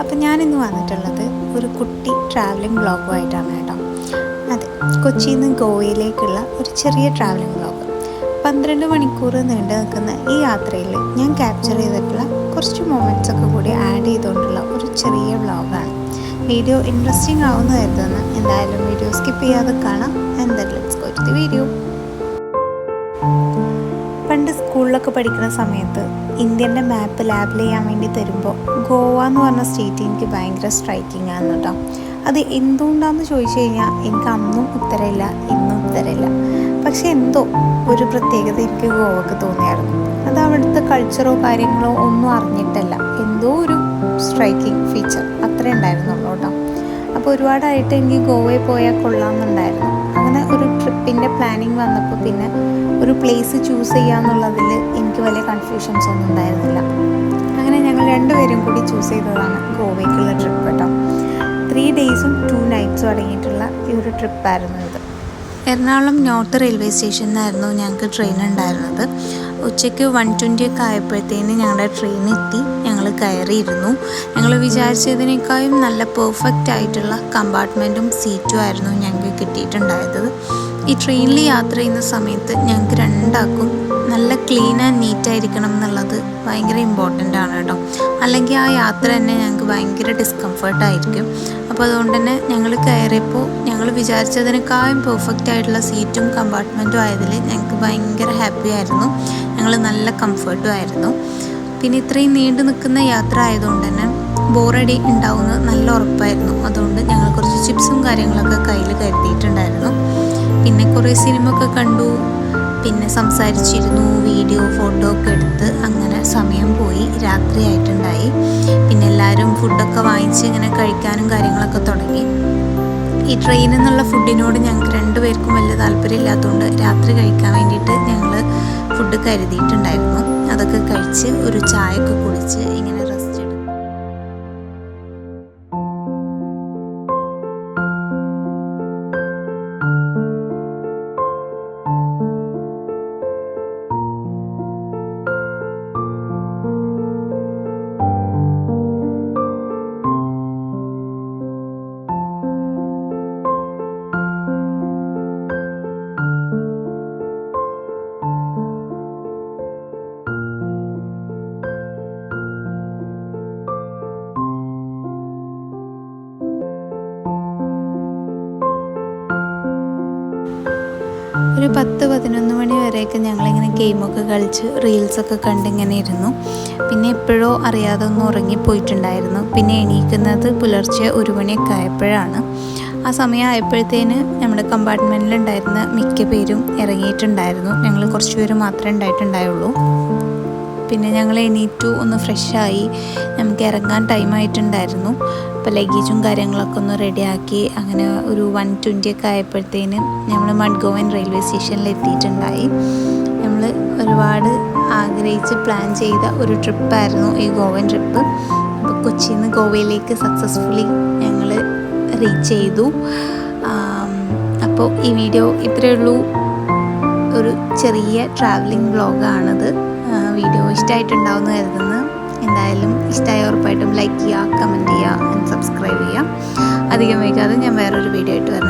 അപ്പോൾ ഞാനിന്ന് വന്നിട്ടുള്ളത് ഒരു കുട്ടി ട്രാവലിംഗ് വ്ളോഗുമായിട്ടാണ് കേട്ടോ. അതെ, കൊച്ചിയിൽ നിന്ന് ഗോവയിലേക്കുള്ള ഒരു ചെറിയ ട്രാവലിംഗ് വ്ളോഗ്. 12 മണിക്കൂർ നീണ്ടു നിൽക്കുന്ന ഈ യാത്രയിൽ ഞാൻ ക്യാപ്ചർ ചെയ്തിട്ടുള്ള കുറച്ച് മൊമെൻറ്റ്സ് ഒക്കെ കൂടി ആഡ് ചെയ്തുകൊണ്ടുള്ള ഒരു ചെറിയ വ്ളോഗാണ്. വീഡിയോ ഇൻട്രസ്റ്റിംഗ് ആവുന്ന കരുതുന്നു. എന്തായാലും വീഡിയോ സ്കിപ്പ് ചെയ്യാതെ കാണാം. എന്തായാലും let's go to the video. പണ്ട് സ്കൂളിലൊക്കെ പഠിക്കുന്ന സമയത്ത് ഇന്ത്യൻ്റെ മാപ്പ് ലാബിൽ ചെയ്യാൻ വേണ്ടി തരുമ്പോൾ ഗോവ എന്ന് പറഞ്ഞ സ്റ്റേറ്റ് എനിക്ക് ഭയങ്കര സ്ട്രൈക്കിംഗ് ആണ് കേട്ടോ. അത് എന്തുകൊണ്ടാണെന്ന് ചോദിച്ചു കഴിഞ്ഞാൽ എനിക്ക് അന്നും ഉത്തരമില്ല, ഇന്നും ഉത്തരമില്ല. പക്ഷെ എന്തോ ഒരു പ്രത്യേകത എനിക്ക് ഗോവക്ക് തോന്നിയായിരുന്നു. അത് അവിടുത്തെ കൾച്ചറോ കാര്യങ്ങളോ ഒന്നും അറിഞ്ഞിട്ടല്ല, എന്തോ ഒരു സ്ട്രൈക്കിംഗ് ഫീച്ചർ അത്രേ ഉണ്ടായിരുന്നുള്ളൂ കേട്ടോ. അപ്പോൾ ഒരുപാടായിട്ട് എനിക്ക് ഗോവയിൽ പോയാൽ കൊള്ളാമെന്നുണ്ടായിരുന്നു. അങ്ങനെ ഒരു ട്രിപ്പിൻ്റെ പ്ലാനിങ് വന്നപ്പോൾ പിന്നെ ഒരു പ്ലേസ് ചൂസ് ചെയ്യാന്നുള്ളതിൽ എനിക്ക് വലിയ കൺഫ്യൂഷൻസ് ഒന്നും ഉണ്ടായിരുന്നില്ല. അങ്ങനെ ഞങ്ങൾ രണ്ടുപേരും കൂടി ചൂസ് ചെയ്തതാണ് ഗോവയ്ക്കുള്ള ട്രിപ്പ് കേട്ടോ. 3 ഡേയ്സും 2 നൈറ്റ്സും അടങ്ങിയിട്ടുള്ള ഈ ഒരു ട്രിപ്പായിരുന്നു ഇത്. എറണാകുളം നോർത്ത് റെയിൽവേ സ്റ്റേഷനിലായിരുന്നു ഞങ്ങൾക്ക് ട്രെയിൻ ഉണ്ടായിരുന്നത്. ഉച്ചയ്ക്ക് 1:20 ഒക്കെ ആയപ്പോഴത്തേന് ഞങ്ങളുടെ ട്രെയിൻ എത്തി. ഞങ്ങൾ കയറിയിരുന്നു. ഞങ്ങൾ വിചാരിച്ചതിനേക്കാളും നല്ല പെർഫെക്റ്റ് ആയിട്ടുള്ള കമ്പാർട്ട്മെൻറ്റും സീറ്റും ആയിരുന്നു ഞങ്ങൾക്ക് കിട്ടിയിട്ടുണ്ടായത്. ഈ ട്രെയിനിൽ യാത്ര ചെയ്യുന്ന സമയത്ത് ഞങ്ങൾക്ക് രണ്ടാൾക്കും നല്ല ക്ലീൻ ആൻഡ് നീറ്റായിരിക്കണം എന്നുള്ളത് ഭയങ്കര ഇമ്പോർട്ടൻ്റ് ആണ് കേട്ടോ. അല്ലെങ്കിൽ ആ യാത്ര തന്നെ ഞങ്ങൾക്ക് ഭയങ്കര ഡിസ്കംഫർട്ടായിരിക്കും. അപ്പോൾ അതുകൊണ്ട് തന്നെ ഞങ്ങൾ കയറിയപ്പോൾ ഞങ്ങൾ വിചാരിച്ചതിനേക്കാളും പെർഫെക്റ്റ് ആയിട്ടുള്ള സീറ്റും കമ്പാർട്ട്മെൻറ്റും ആയതിൽ ഞങ്ങൾക്ക് ഭയങ്കര ഹാപ്പി ആയിരുന്നു. ഞങ്ങൾ നല്ല കംഫർട്ടും ആയിരുന്നു. പിന്നെ ഇത്രയും നീണ്ടു നിൽക്കുന്ന യാത്ര ആയതുകൊണ്ട് തന്നെ ബോറടി ഉണ്ടാവുന്നത് നല്ല ഉറപ്പായിരുന്നു. അതുകൊണ്ട് ഞങ്ങൾ കുറച്ച് ചിപ്സും കാര്യങ്ങളൊക്കെ കയ്യിൽ കരുതിയിട്ടുണ്ടായിരുന്നു. പിന്നെ കുറേ സിനിമ ഒക്കെ കണ്ടു, പിന്നെ സംസാരിച്ചിരുന്നു, വീഡിയോ ഫോട്ടോ ഒക്കെ എടുത്ത് അങ്ങനെ സമയം പോയി. രാത്രിയായിട്ടുണ്ടായി. പിന്നെ എല്ലാവരും ഫുഡൊക്കെ വാങ്ങിച്ച് ഇങ്ങനെ കഴിക്കാനും കാര്യങ്ങളൊക്കെ തുടങ്ങി. ഈ ട്രെയിനിൽ നിന്നുള്ള ഫുഡിനോട് ഞങ്ങൾക്ക് രണ്ടുപേർക്കും വലിയ താല്പര്യമില്ലാത്തതുകൊണ്ട് രാത്രി കഴിക്കാൻ വേണ്ടിയിട്ട് ഞങ്ങൾ ഫുഡ് കരുതിയിട്ടുണ്ടായിരുന്നു. അതൊക്കെ കഴിച്ച് ഒരു ചായയൊക്കെ കുടിച്ച് ഇങ്ങനെ റെസ്റ്റ് എടുക്കും. ഒരു 10-11 മണി വരെയൊക്കെ ഞങ്ങളിങ്ങനെ ഗെയിമൊക്കെ കളിച്ച് റീൽസൊക്കെ കണ്ടിങ്ങനെ ഇരുന്നു. പിന്നെ എപ്പോഴോ അറിയാതെ ഒന്ന് ഉറങ്ങിപ്പോയിട്ടുണ്ടായിരുന്നു. പിന്നെ എണീക്കുന്നത് പുലർച്ചെ 1 മണിയൊക്കെ ആയപ്പോഴാണ്. ആ സമയം ആയപ്പോഴത്തേന് നമ്മുടെ കമ്പാർട്ട്മെൻറ്റിലുണ്ടായിരുന്ന മിക്ക പേരും ഇറങ്ങിയിട്ടുണ്ടായിരുന്നു. ഞങ്ങൾ കുറച്ച് പേര് മാത്രമേ ഉണ്ടായിട്ടുണ്ടായുള്ളൂ. പിന്നെ ഞങ്ങൾ എണീറ്റു, ഒന്ന് ഫ്രഷായി. നമുക്ക് ഇറങ്ങാൻ ടൈമായിട്ടുണ്ടായിരുന്നു. അപ്പോൾ ലഗേജും കാര്യങ്ങളൊക്കെ ഒന്ന് റെഡിയാക്കി അങ്ങനെ ഒരു 1:20 ഒക്കെ ആയപ്പോഴത്തേനും നമ്മൾ മഡ്ഗോവൻ റെയിൽവേ സ്റ്റേഷനിൽ എത്തിയിട്ടുണ്ടായി. നമ്മൾ ഒരുപാട് ആഗ്രഹിച്ച് പ്ലാൻ ചെയ്ത ഒരു ട്രിപ്പായിരുന്നു ഈ ഗോവൻ ട്രിപ്പ്. അപ്പോൾ കൊച്ചിയിൽ നിന്ന് ഗോവയിലേക്ക് സക്സസ്ഫുള്ളി ഞങ്ങൾ റീച്ച് ചെയ്തു. അപ്പോൾ ഈ വീഡിയോ ഇത്രയേ ഉള്ളൂ. ഒരു ചെറിയ ട്രാവലിംഗ് വ്ളോഗാണത്. വീഡിയോ ഇഷ്ടമായിട്ടുണ്ടാവുമെന്ന് കരുതുന്നു. എന്തായാലും ഇഷ്ടമായ ഉറപ്പായിട്ടും ലൈക്ക് ചെയ്യുക, കമൻറ്റ് ചെയ്യുക, ആൻഡ് സബ്സ്ക്രൈബ് ചെയ്യുക. അധികം വൈകാതെ ഞാൻ വേറൊരു വീഡിയോ ആയിട്ട് വരാം.